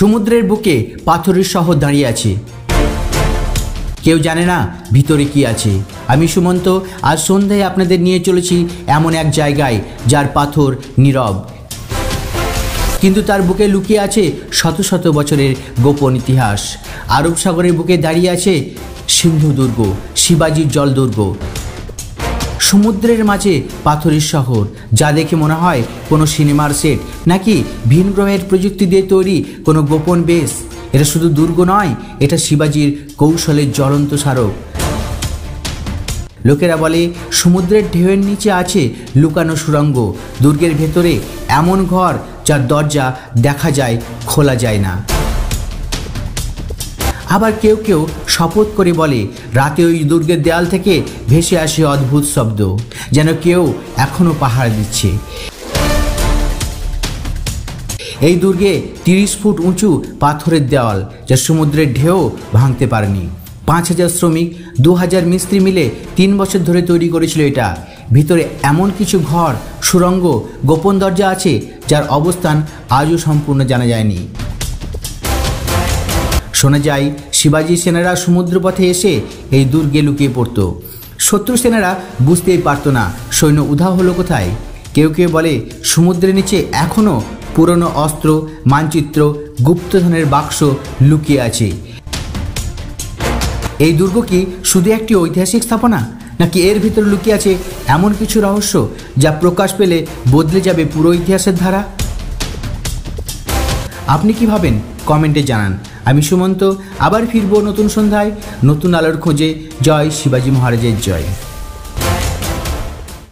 সমুদ্রের বুকে পাথরের শহর দাঁড়িয়ে আছে, কেউ জানে না ভিতরে কি আছে। আমি সুমন্ত আজ সন্ধ্যায় আপনাদের নিয়ে চলেছি এমন এক জায়গায় যার পাথর নীরব, কিন্তু তার বুকে লুকিয়ে আছে শত শত বছরের গোপন ইতিহাস। আরব সাগরের বুকে দাঁড়িয়ে আছে সিন্ধু দুর্গ, শিবাজির জল দুর্গ। সমুদ্রের মাঝে পাথরের শহর, যা দেখে মনে হয় কোনো সিনেমার সেট নাকি ভিন গ্রহের প্রযুক্তি দিয়ে তৈরি কোনো গোপন বেস। এটা শুধু দুর্গ নয়, এটা শিবাজির কৌশলের জ্বলন্ত স্মারক। লোকেরা বলে সমুদ্রের ঢেউয়ের নিচে আছে লুকানো সুড়ঙ্গ, দুর্গের ভেতরে এমন ঘর যার দরজা দেখা যায় খোলা যায় না। আবার কেউ কেউ শপথ করে বলে রাতে ওই দুর্গের দেয়াল থেকে ভেসে আসে অদ্ভুত শব্দ, যেন কেউ এখনো পাহারা দিচ্ছে। এই দুর্গে 30 ফুট উঁচু পাথরের দেওয়াল, যা সমুদ্রের ঢেউ ভাঙতে পারেনি। 5000 শ্রমিক, 2000 মিস্ত্রি মিলে 3 বছর ধরে তৈরি করেছিল এটা। ভিতরে এমন কিছু ঘর, সুড়ঙ্গ, গোপন দরজা আছে যার অবস্থান আজও সম্পূর্ণ জানা যায়নি। শোনা যায় শিবাজি সেনারা সমুদ্রপথে এসে এই দুর্গে লুকিয়ে পড়ত। শত্রু সেনারা বুঝতেই পারত না সৈন্য উধাও হলো কোথায়। কেউ কেউ বলে সমুদ্রের নিচে এখনও পুরনো অস্ত্র, মানচিত্র, গুপ্তধনের বাক্স লুকিয়ে আছে। এই দুর্গ কি শুধু একটি ঐতিহাসিক স্থাপনা, নাকি এর ভিতরে লুকিয়ে আছে এমন কিছু রহস্য যা প্রকাশ পেলে বদলে যাবে পুরো ইতিহাসের ধারা? আপনি কি ভাবেন কমেন্টে জানান। আমি সুমন্ত, আবার ফিরবো নতুন সন্ধ্যায় নতুন আলোর খোঁজে। জয় শিবাজি মহারাজের জয়।